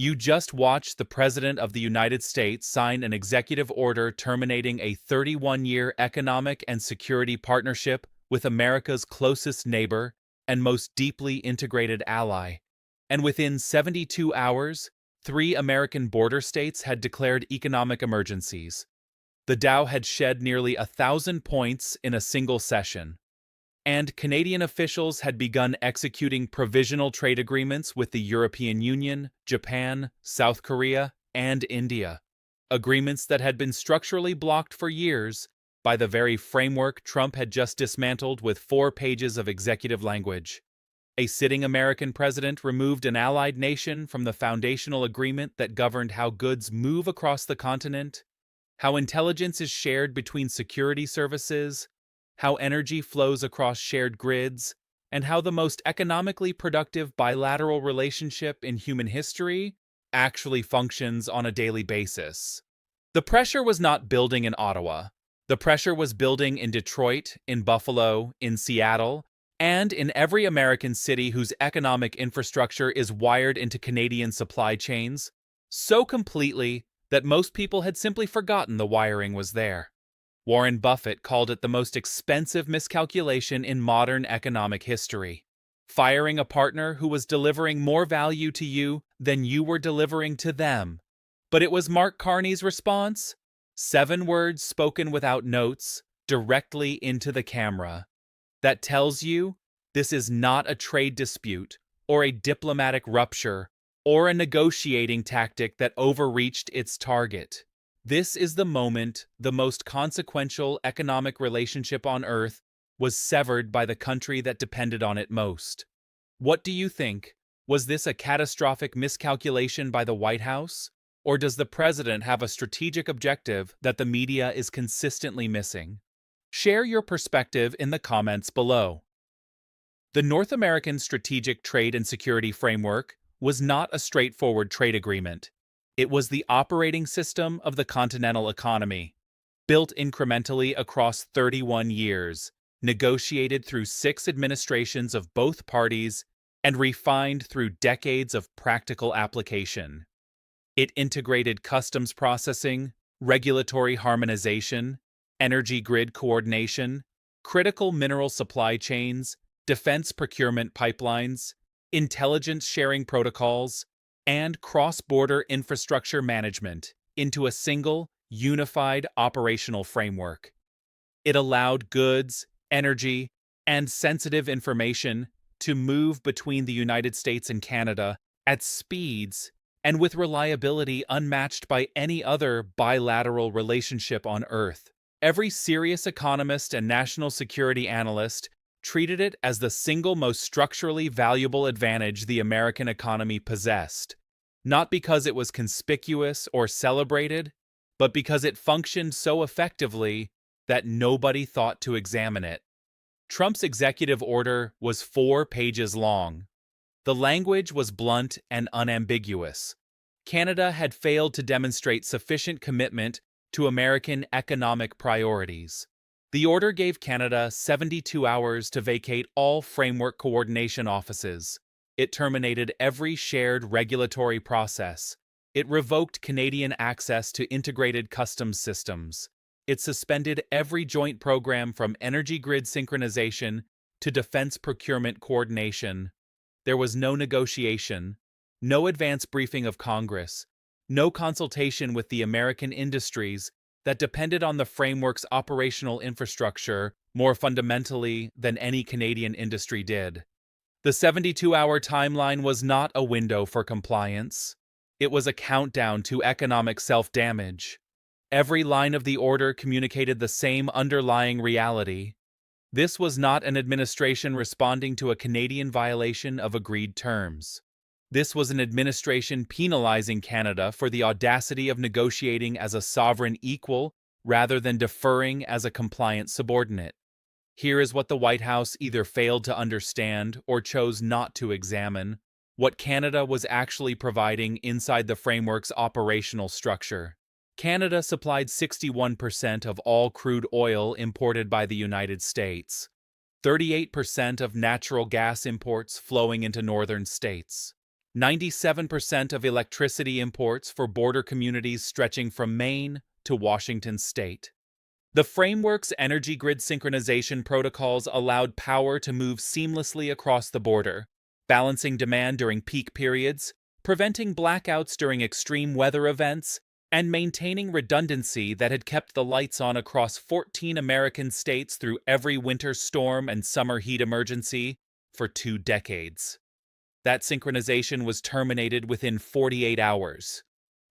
You just watched the President of the United States sign an executive order terminating a 31-year economic and security partnership with America's closest neighbor and most deeply integrated ally. And within 72 hours, 3 American border states had declared economic emergencies. The Dow had shed nearly 1,000 points in a single session. And Canadian officials had begun executing provisional trade agreements with the European Union, Japan, South Korea, and India. Agreements that had been structurally blocked for years by the very framework Trump had just dismantled with 4 pages of executive language. A sitting American president removed an allied nation from the foundational agreement that governed how goods move across the continent, how intelligence is shared between security services, how energy flows across shared grids, and how the most economically productive bilateral relationship in human history actually functions on a daily basis. The pressure was not building in Ottawa. The pressure was building in Detroit, in Buffalo, in Seattle, and in every American city whose economic infrastructure is wired into Canadian supply chains, so completely that most people had simply forgotten the wiring was there. Warren Buffett called it the most expensive miscalculation in modern economic history. Firing a partner who was delivering more value to you than you were delivering to them. But it was Mark Carney's response. 7 words spoken without notes, directly into the camera. That tells you this is not a trade dispute, or a diplomatic rupture, or a negotiating tactic that overreached its target. This is the moment the most consequential economic relationship on Earth was severed by the country that depended on it most. What do you think? Was this a catastrophic miscalculation by the White House? Or does the president have a strategic objective that the media is consistently missing? Share your perspective in the comments below. The North American Strategic Trade and Security Framework was not a straightforward trade agreement. It was the operating system of the continental economy, built incrementally across 31 years, negotiated through 6 administrations of both parties, and refined through decades of practical application. It integrated customs processing, regulatory harmonization, energy grid coordination, critical mineral supply chains, defense procurement pipelines, intelligence sharing protocols, and cross-border infrastructure management into a single, unified operational framework. It allowed goods, energy, and sensitive information to move between the United States and Canada at speeds and with reliability unmatched by any other bilateral relationship on Earth. Every serious economist and national security analyst treated it as the single most structurally valuable advantage the American economy possessed, not because it was conspicuous or celebrated, but because it functioned so effectively that nobody thought to examine it. Trump's executive order was 4 pages long. The language was blunt and unambiguous. Canada had failed to demonstrate sufficient commitment to American economic priorities. The order gave Canada 72 hours to vacate all framework coordination offices. It terminated every shared regulatory process. It revoked Canadian access to integrated customs systems. It suspended every joint program from energy grid synchronization to defense procurement coordination. There was no negotiation, no advance briefing of Congress, no consultation with the American industries that depended on the framework's operational infrastructure more fundamentally than any Canadian industry did. The 72-hour timeline was not a window for compliance. It was a countdown to economic self-damage. Every line of the order communicated the same underlying reality. This was not an administration responding to a Canadian violation of agreed terms. This was an administration penalizing Canada for the audacity of negotiating as a sovereign equal rather than deferring as a compliant subordinate. Here is what the White House either failed to understand or chose not to examine: what Canada was actually providing inside the framework's operational structure. Canada supplied 61% of all crude oil imported by the United States, 38% of natural gas imports flowing into northern states, 97% of electricity imports for border communities stretching from Maine to Washington state. The framework's energy grid synchronization protocols allowed power to move seamlessly across the border, balancing demand during peak periods, preventing blackouts during extreme weather events, and maintaining redundancy that had kept the lights on across 14 American states through every winter storm and summer heat emergency for 2 decades. That synchronization was terminated within 48 hours.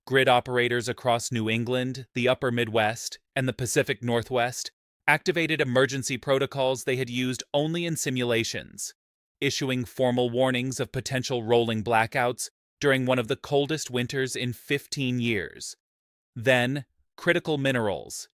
Grid operators across New England, the Upper Midwest, and the Pacific Northwest activated emergency protocols they had used only in simulations, issuing formal warnings of potential rolling blackouts during one of the coldest winters in 15 years. Then, critical minerals.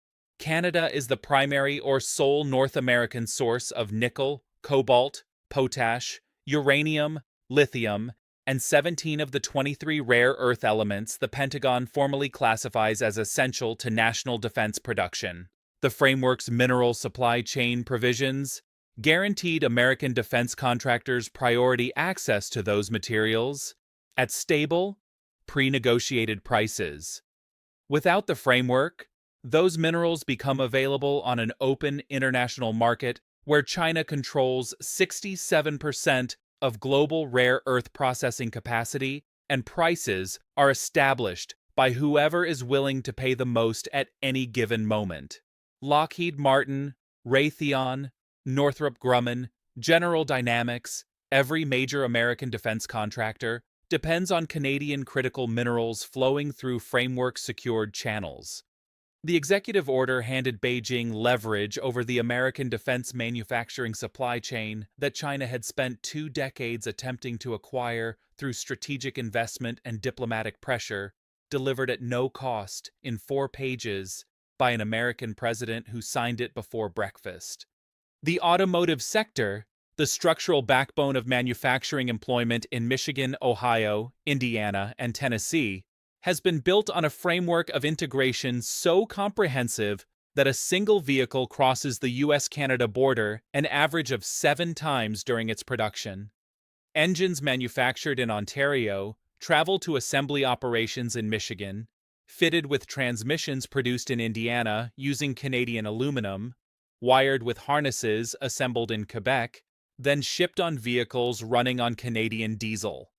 Canada is the primary or sole North American source of nickel, cobalt, potash, uranium, lithium, and 17 of the 23 rare earth elements the Pentagon formally classifies as essential to national defense production. The framework's mineral supply chain provisions guaranteed American defense contractors priority access to those materials at stable, pre-negotiated prices. Without the framework, those minerals become available on an open international market where China controls 67% of global rare earth processing capacity, and prices are established by whoever is willing to pay the most at any given moment. Lockheed Martin, Raytheon, Northrop Grumman, General Dynamics, every major American defense contractor depends on Canadian critical minerals flowing through framework-secured channels. The executive order handed Beijing leverage over the American defense manufacturing supply chain that China had spent 2 decades attempting to acquire through strategic investment and diplomatic pressure, delivered at no cost in 4 pages by an American president who signed it before breakfast. The automotive sector, the structural backbone of manufacturing employment in Michigan, Ohio, Indiana, and Tennessee, has been built on a framework of integration so comprehensive that a single vehicle crosses the US-Canada border an average of 7 times during its production. Engines manufactured in Ontario travel to assembly operations in Michigan, fitted with transmissions produced in Indiana using Canadian aluminum, wired with harnesses assembled in Quebec, then shipped on vehicles running on Canadian diesel.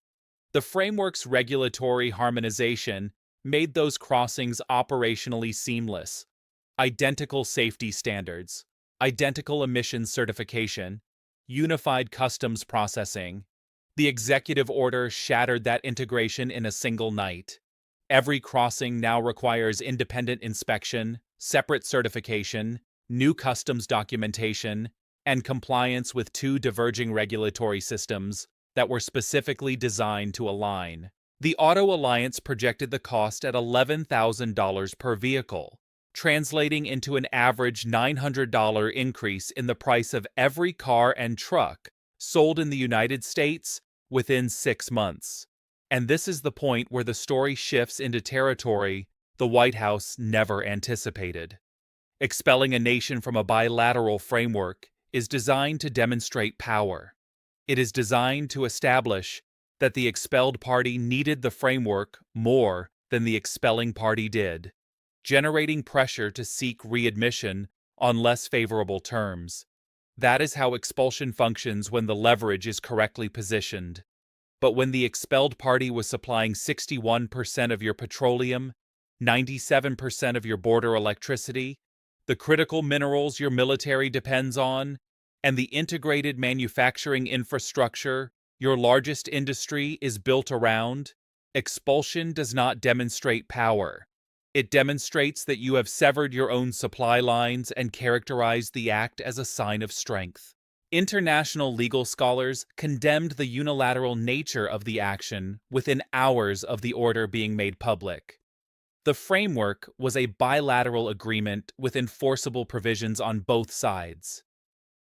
The framework's regulatory harmonization made those crossings operationally seamless. Identical safety standards, identical emissions certification, unified customs processing. The executive order shattered that integration in a single night. Every crossing now requires independent inspection, separate certification, new customs documentation, and compliance with 2 diverging regulatory systems that were specifically designed to align. The Auto Alliance projected the cost at $11,000 per vehicle, translating into an average $900 increase in the price of every car and truck sold in the United States within 6 months. And this is the point where the story shifts into territory the White House never anticipated. Expelling a nation from a bilateral framework is designed to demonstrate power. It is designed to establish that the expelled party needed the framework more than the expelling party did, generating pressure to seek readmission on less favorable terms. That is how expulsion functions when the leverage is correctly positioned. But when the expelled party was supplying 61% of your petroleum, 97% of your border electricity, the critical minerals your military depends on, and the integrated manufacturing infrastructure your largest industry is built around, expulsion does not demonstrate power. It demonstrates that you have severed your own supply lines and characterized the act as a sign of strength. International legal scholars condemned the unilateral nature of the action within hours of the order being made public. The framework was a bilateral agreement with enforceable provisions on both sides.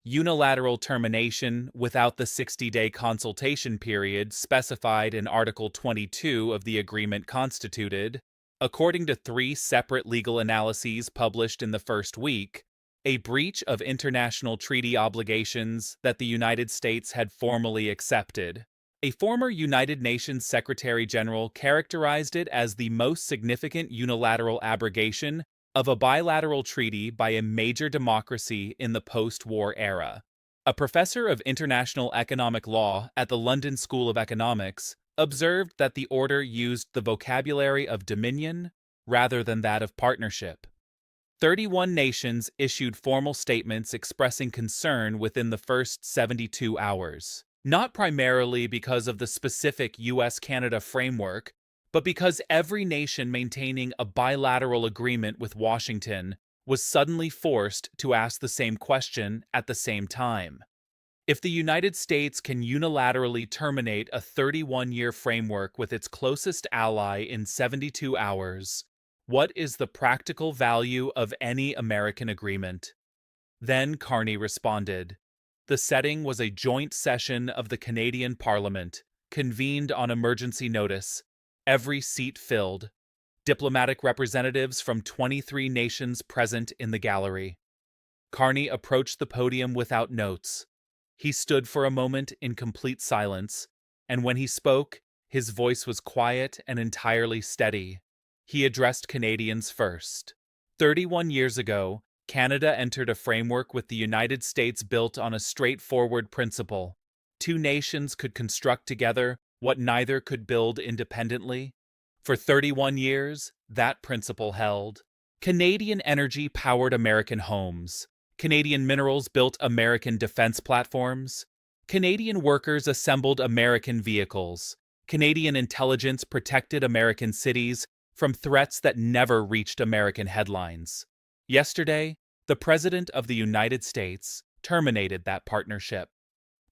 Unilateral termination without the 60-day consultation period specified in Article 22 of the agreement constituted, according to 3 separate legal analyses published in the first week, a breach of international treaty obligations that the United States had formally accepted. A former United Nations Secretary General characterized it as the most significant unilateral abrogation of a bilateral treaty by a major democracy in the post-war era. A professor of international economic law at the London School of Economics observed that the order used the vocabulary of dominion rather than that of partnership. 31 nations issued formal statements expressing concern within the first 72 hours, not primarily because of the specific US-Canada framework, but because every nation maintaining a bilateral agreement with Washington was suddenly forced to ask the same question at the same time. If the United States can unilaterally terminate a 31-year framework with its closest ally in 72 hours, what is the practical value of any American agreement? Then Carney responded. The setting was a joint session of the Canadian Parliament, convened on emergency notice, every seat filled, diplomatic representatives from 23 nations present in the gallery. Carney approached the podium without notes. He stood for a moment in complete silence, and when he spoke, his voice was quiet and entirely steady. He addressed Canadians first. 31 years ago, Canada entered a framework with the United States built on a straightforward principle. Two nations could construct together what neither could build independently. For 31 years, that principle held. Canadian energy powered American homes. Canadian minerals built American defense platforms. Canadian workers assembled American vehicles. Canadian intelligence protected American cities from threats that never reached American headlines. Yesterday, the President of the United States terminated that partnership.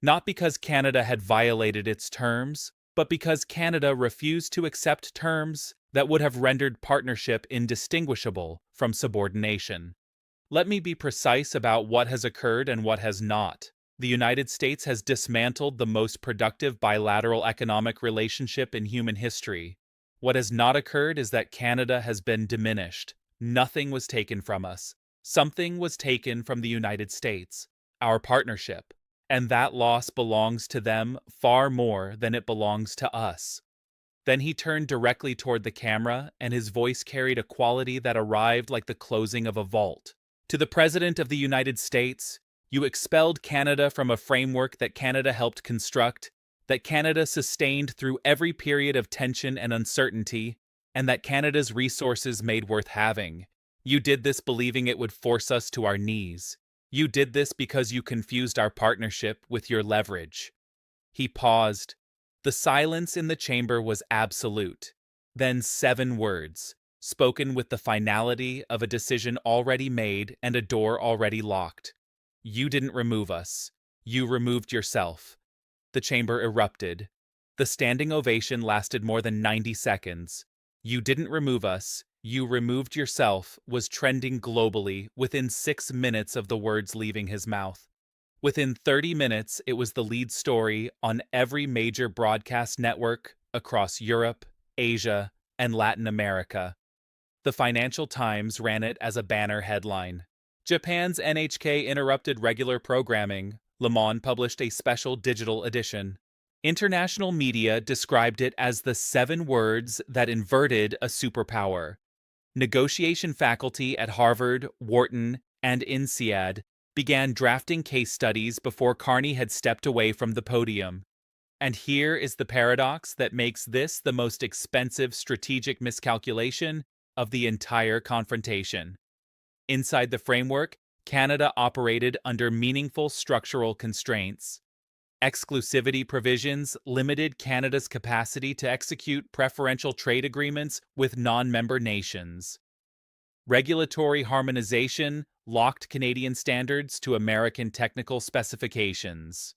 Not because Canada had violated its terms, but because Canada refused to accept terms that would have rendered partnership indistinguishable from subordination. Let me be precise about what has occurred and what has not. The United States has dismantled the most productive bilateral economic relationship in human history. What has not occurred is that Canada has been diminished. Nothing was taken from us. Something was taken from the United States, our partnership, and that loss belongs to them far more than it belongs to us. Then he turned directly toward the camera, and his voice carried a quality that arrived like the closing of a vault. To the President of the United States, you expelled Canada from a framework that Canada helped construct, that Canada sustained through every period of tension and uncertainty, and that Canada's resources made worth having. You did this believing it would force us to our knees. You did this because you confused our partnership with your leverage. He paused. The silence in the chamber was absolute. Then 7 words, spoken with the finality of a decision already made and a door already locked. You didn't remove us. You removed yourself. The chamber erupted. The standing ovation lasted more than 90 seconds. You didn't remove us. You removed yourself was trending globally within 6 minutes of the words leaving his mouth. Within 30 minutes, it was the lead story on every major broadcast network across Europe, Asia, and Latin America. The Financial Times ran it as a banner headline. Japan's NHK interrupted regular programming. Le Monde published a special digital edition. International media described it as the 7 words that inverted a superpower. Negotiation faculty at Harvard, Wharton, and INSEAD began drafting case studies before Carney had stepped away from the podium. And here is the paradox that makes this the most expensive strategic miscalculation of the entire confrontation. Inside the framework, Canada operated under meaningful structural constraints. Exclusivity provisions limited Canada's capacity to execute preferential trade agreements with non-member nations. Regulatory harmonization locked Canadian standards to American technical specifications.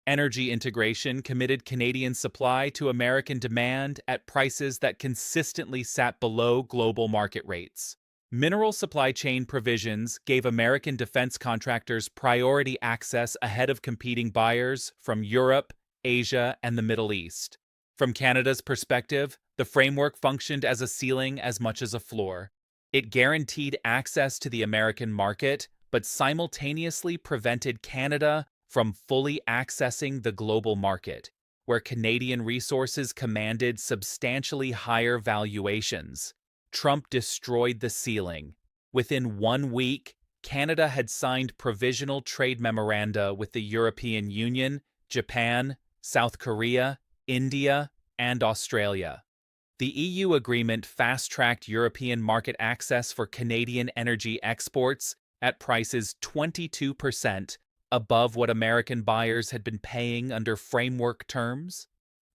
Energy integration committed Canadian supply to American demand at prices that consistently sat below global market rates. Mineral supply chain provisions gave American defense contractors priority access ahead of competing buyers from Europe, Asia, and the Middle East. From Canada's perspective, the framework functioned as a ceiling as much as a floor. It guaranteed access to the American market, but simultaneously prevented Canada from fully accessing the global market, where Canadian resources commanded substantially higher valuations. Trump destroyed the ceiling. Within 1 week, Canada had signed provisional trade memoranda with the European Union, Japan, South Korea, India, and Australia. The EU agreement fast-tracked European market access for Canadian energy exports at prices 22% above what American buyers had been paying under framework terms.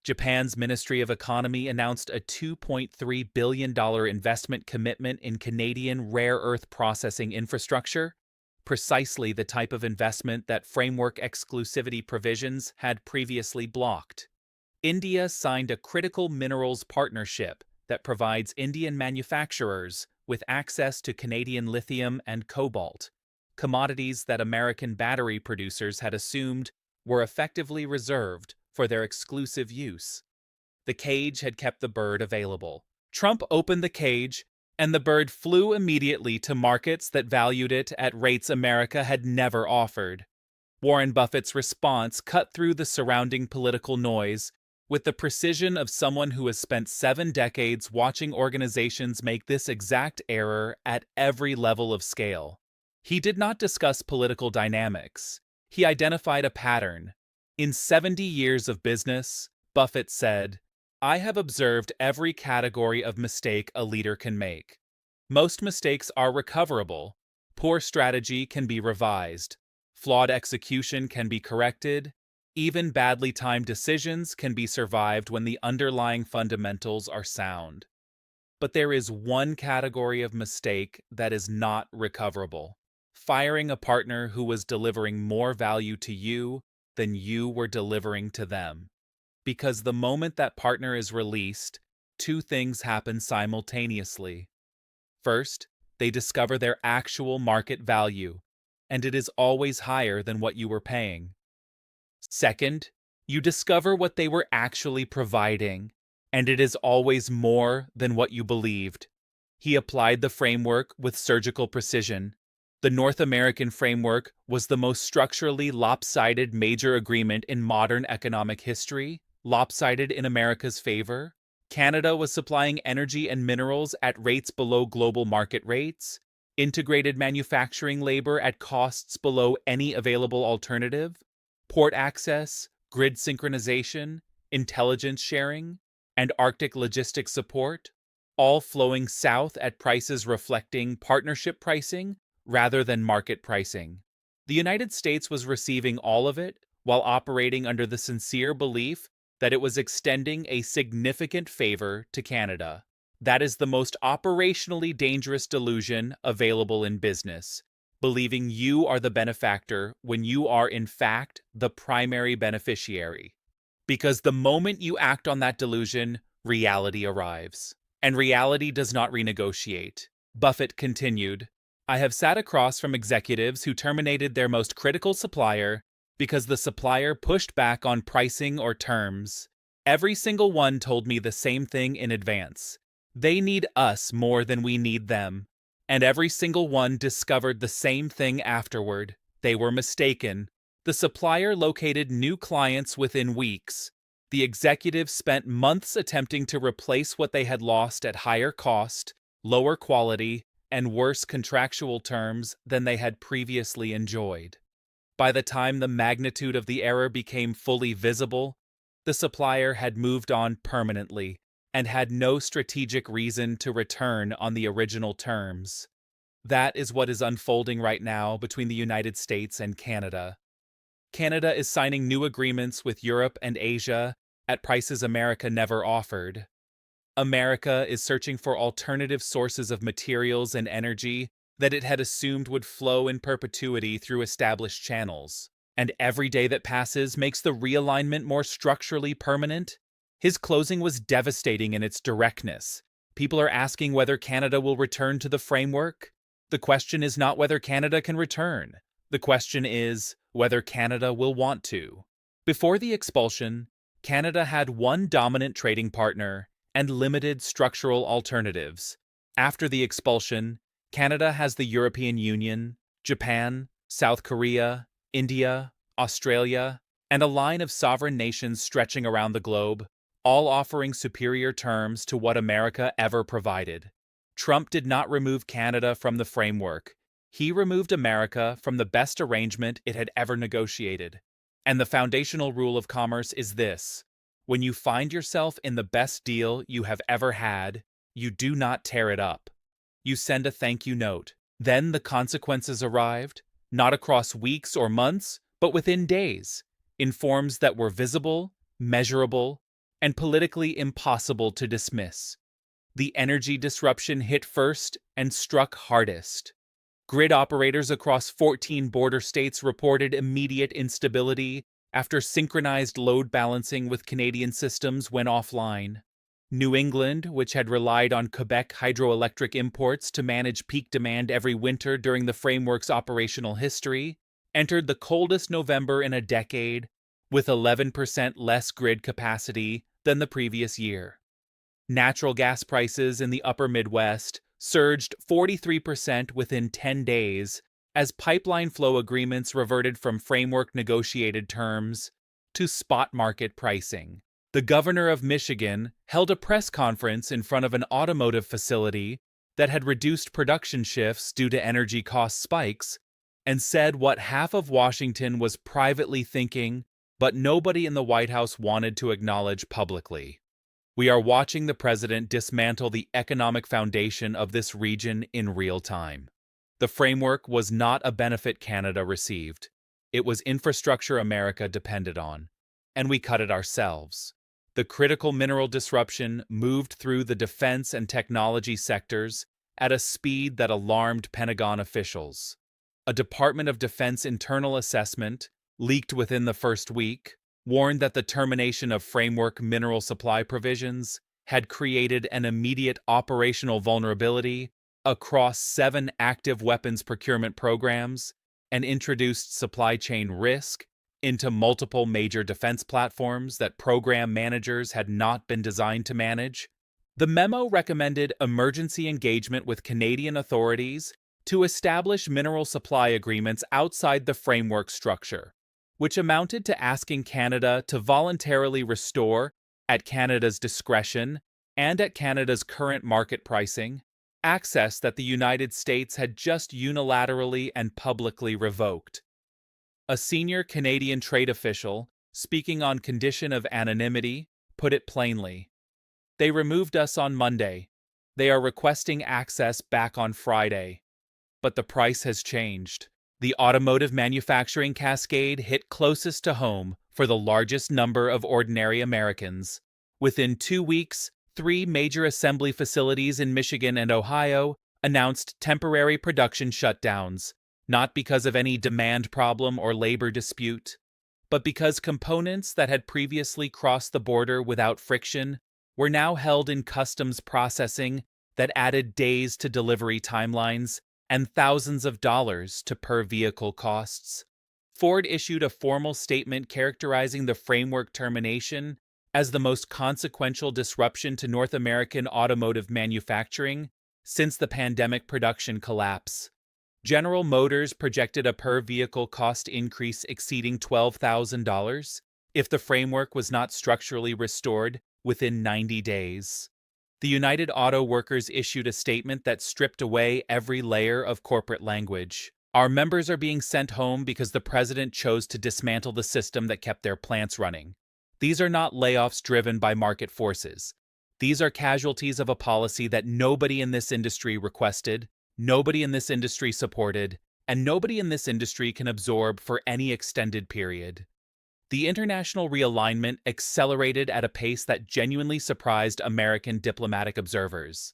Japan's Ministry of Economy announced a $2.3 billion investment commitment in Canadian rare earth processing infrastructure, precisely the type of investment that framework exclusivity provisions had previously blocked. India signed a critical minerals partnership that provides Indian manufacturers with access to Canadian lithium and cobalt, commodities that American battery producers had assumed were effectively reserved for their exclusive use. The cage had kept the bird available. Trump opened the cage, and the bird flew immediately to markets that valued it at rates America had never offered. Warren Buffett's response cut through the surrounding political noise with the precision of someone who has spent 7 decades watching organizations make this exact error at every level of scale. He did not discuss political dynamics. He identified a pattern. In 70 years of business, Buffett said, "I have observed every category of mistake a leader can make. Most mistakes are recoverable. Poor strategy can be revised. Flawed execution can be corrected. Even badly timed decisions can be survived when the underlying fundamentals are sound. But there is one category of mistake that is not recoverable: firing a partner who was delivering more value to you than you were delivering to them. Because the moment that partner is released, 2 things happen simultaneously. First, they discover their actual market value, and it is always higher than what you were paying. Second, you discover what they were actually providing, and it is always more than what you believed." He applied the framework with surgical precision. The North American framework was the most structurally lopsided major agreement in modern economic history, lopsided in America's favor. Canada was supplying energy and minerals at rates below global market rates, integrated manufacturing labor at costs below any available alternative, port access, grid synchronization, intelligence sharing, and Arctic logistics support, all flowing south at prices reflecting partnership pricing rather than market pricing. The United States was receiving all of it while operating under the sincere belief that it was extending a significant favor to Canada. That is the most operationally dangerous delusion available in business, believing you are the benefactor when you are in fact the primary beneficiary. Because the moment you act on that delusion, reality arrives. And reality does not renegotiate. Buffett continued, "I have sat across from executives who terminated their most critical supplier because the supplier pushed back on pricing or terms. Every single one told me the same thing in advance. They need us more than we need them. And every single one discovered the same thing afterward. They were mistaken. The supplier located new clients within weeks. The executives spent months attempting to replace what they had lost at higher cost, lower quality, and worse contractual terms than they had previously enjoyed. By the time the magnitude of the error became fully visible, the supplier had moved on permanently and had no strategic reason to return on the original terms. That is what is unfolding right now between the United States and Canada. Canada is signing new agreements with Europe and Asia at prices America never offered. America is searching for alternative sources of materials and energy that it had assumed would flow in perpetuity through established channels. And every day that passes makes the realignment more structurally permanent. His closing was devastating in its directness. People are asking whether Canada will return to the framework. The question is not whether Canada can return. The question is whether Canada will want to. Before the expulsion, Canada had one dominant trading partner and limited structural alternatives. After the expulsion, Canada has the European Union, Japan, South Korea, India, Australia, and a line of sovereign nations stretching around the globe, all offering superior terms to what America ever provided. Trump did not remove Canada from the framework. He removed America from the best arrangement it had ever negotiated. And the foundational rule of commerce is this: when you find yourself in the best deal you have ever had, you do not tear it up. You send a thank you note. Then the consequences arrived, not across weeks or months, but within days, in forms that were visible, measurable, and politically impossible to dismiss. The energy disruption hit first and struck hardest. Grid operators across 14 border states reported immediate instability after synchronized load balancing with Canadian systems went offline. New England, which had relied on Quebec hydroelectric imports to manage peak demand every winter during the framework's operational history, entered the coldest November in a decade, with 11% less grid capacity than the previous year. Natural gas prices in the upper Midwest surged 43% within 10 days as pipeline flow agreements reverted from framework negotiated terms to spot market pricing. The governor of Michigan held a press conference in front of an automotive facility that had reduced production shifts due to energy cost spikes and said what half of Washington was privately thinking, but nobody in the White House wanted to acknowledge publicly. We are watching the president dismantle the economic foundation of this region in real time. The framework was not a benefit Canada received. It was infrastructure America depended on, and we cut it ourselves. The critical mineral disruption moved through the defense and technology sectors at a speed that alarmed Pentagon officials. A Department of Defense internal assessment, leaked within the first week, warned that the termination of framework mineral supply provisions had created an immediate operational vulnerability across 7 active weapons procurement programs and introduced supply chain risk into multiple major defense platforms that program managers had not been designed to manage. The memo recommended emergency engagement with Canadian authorities to establish mineral supply agreements outside the framework structure, which amounted to asking Canada to voluntarily restore, at Canada's discretion and at Canada's current market pricing, access that the United States had just unilaterally and publicly revoked. A senior Canadian trade official, speaking on condition of anonymity, put it plainly. They removed us on Monday. They are requesting access back on Friday. But the price has changed. The automotive manufacturing cascade hit closest to home for the largest number of ordinary Americans. Within 2 weeks, 3 major assembly facilities in Michigan and Ohio announced temporary production shutdowns, not because of any demand problem or labor dispute, but because components that had previously crossed the border without friction were now held in customs processing that added days to delivery timelines and thousands of dollars to per-vehicle costs. Ford issued a formal statement characterizing the framework termination as the most consequential disruption to North American automotive manufacturing since the pandemic production collapse. General Motors projected a per-vehicle cost increase exceeding $12,000 if the framework was not structurally restored within 90 days. The United Auto Workers issued a statement that stripped away every layer of corporate language. Our members are being sent home because the president chose to dismantle the system that kept their plants running. These are not layoffs driven by market forces. These are casualties of a policy that nobody in this industry requested, nobody in this industry supported, and nobody in this industry can absorb for any extended period. The international realignment accelerated at a pace that genuinely surprised American diplomatic observers.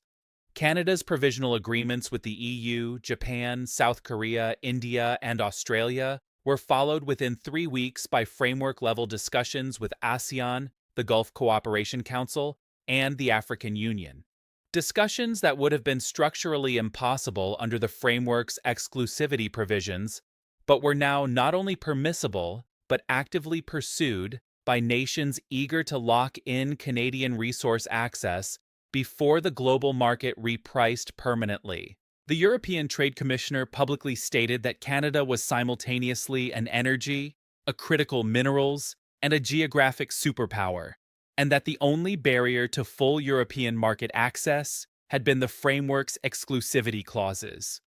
Canada's provisional agreements with the EU, Japan, South Korea, India, and Australia were followed within 3 weeks by framework-level discussions with ASEAN, the Gulf Cooperation Council, and the African Union. Discussions that would have been structurally impossible under the framework's exclusivity provisions, but were now not only permissible, but actively pursued by nations eager to lock in Canadian resource access before the global market repriced permanently. The European Trade Commissioner publicly stated that Canada was simultaneously an energy, a critical minerals, and a geographic superpower, and that the only barrier to full European market access had been the framework's exclusivity clauses.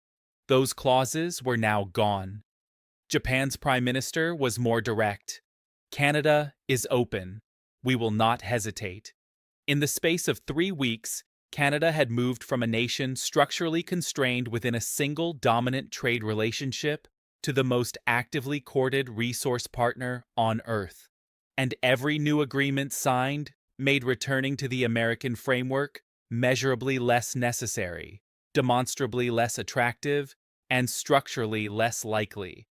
Those clauses were now gone. Japan's prime minister was more direct. Canada is open. We will not hesitate. In the space of 3 weeks, Canada had moved from a nation structurally constrained within a single dominant trade relationship to the most actively courted resource partner on Earth. And every new agreement signed made returning to the American framework measurably less necessary, demonstrably less attractive, and structurally less likely.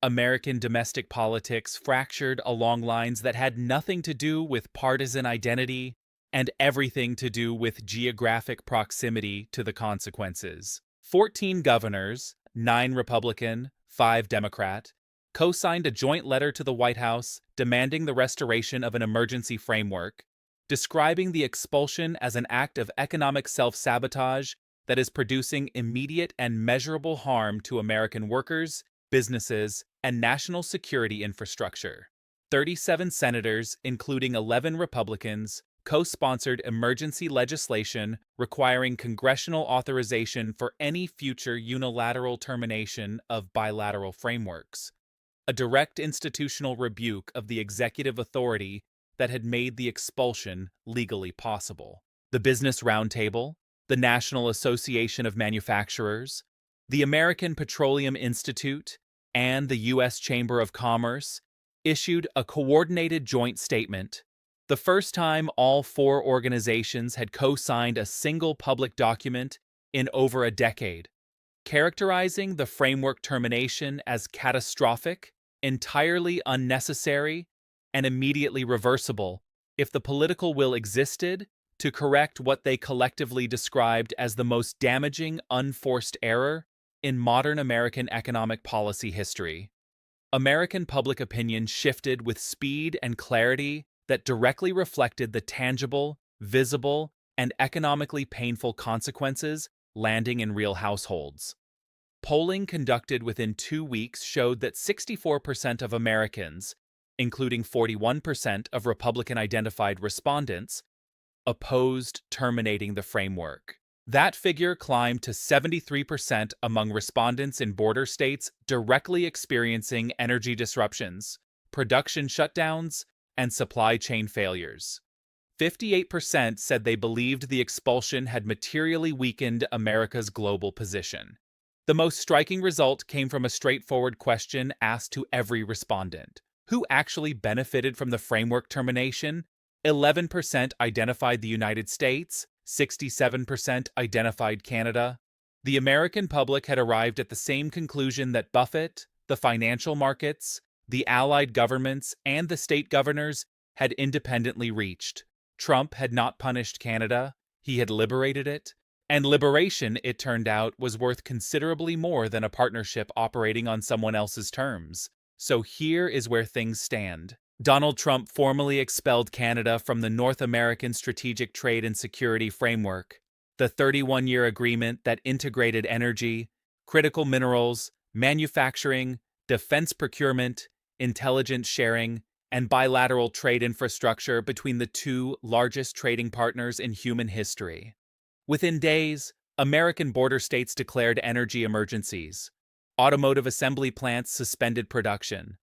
American domestic politics fractured along lines that had nothing to do with partisan identity and everything to do with geographic proximity to the consequences. 14 governors, 9 Republican, 5 Democrat, co-signed a joint letter to the White House demanding the restoration of an emergency framework, describing the expulsion as an act of economic self-sabotage that is producing immediate and measurable harm to American workers, businesses, and national security infrastructure. 37 senators, including 11 Republicans, co-sponsored emergency legislation requiring congressional authorization for any future unilateral termination of bilateral frameworks, a direct institutional rebuke of the executive authority that had made the expulsion legally possible. The Business Roundtable, the National Association of Manufacturers, the American Petroleum Institute, and the U.S. Chamber of Commerce issued a coordinated joint statement, the first time all 4 organizations had co-signed a single public document in over a decade, characterizing the framework termination as catastrophic, entirely unnecessary, and immediately reversible if the political will existed to correct what they collectively described as the most damaging unforced error in modern American economic policy history. American public opinion shifted with speed and clarity that directly reflected the tangible, visible, and economically painful consequences landing in real households. Polling conducted within 2 weeks showed that 64% of Americans, including 41% of Republican-identified respondents, opposed terminating the framework. That figure climbed to 73% among respondents in border states directly experiencing energy disruptions, production shutdowns, and supply chain failures. 58% said they believed the expulsion had materially weakened America's global position. The most striking result came from a straightforward question asked to every respondent. Who actually benefited from the framework termination? 11% identified the United States, 67% identified Canada. The American public had arrived at the same conclusion that Buffett, the financial markets, the allied governments, and the state governors had independently reached. Trump had not punished Canada, he had liberated it, and liberation, it turned out, was worth considerably more than a partnership operating on someone else's terms. So here is where things stand. Donald Trump formally expelled Canada from the North American Strategic Trade and Security Framework, the 31-year agreement that integrated energy, critical minerals, manufacturing, defense procurement, intelligence sharing, and bilateral trade infrastructure between the 2 largest trading partners in human history. Within days, American border states declared energy emergencies. Automotive assembly plants suspended production.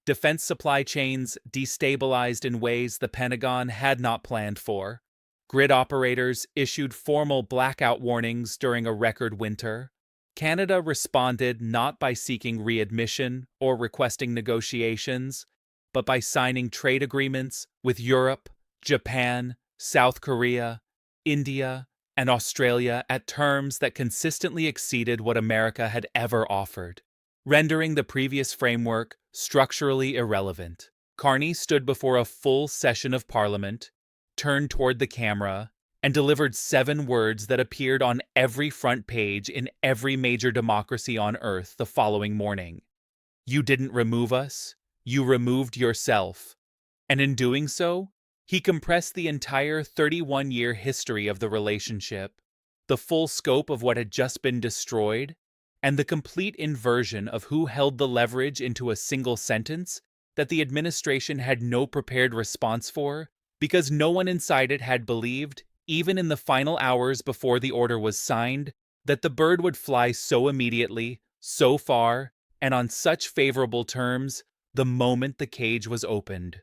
Defense supply chains destabilized in ways the Pentagon had not planned for. Grid operators issued formal blackout warnings during a record winter. Canada responded not by seeking readmission or requesting negotiations, but by signing trade agreements with Europe, Japan, South Korea, India, and Australia at terms that consistently exceeded what America had ever offered, rendering the previous framework structurally irrelevant. Carney stood before a full session of Parliament, turned toward the camera, and delivered 7 words that appeared on every front page in every major democracy on Earth the following morning. You didn't remove us, you removed yourself. And in doing so, he compressed the entire 31-year history of the relationship, the full scope of what had just been destroyed, and the complete inversion of who held the leverage into a single sentence that the administration had no prepared response for, because no one inside it had believed, even in the final hours before the order was signed, that the bird would fly so immediately, so far, and on such favorable terms the moment the cage was opened.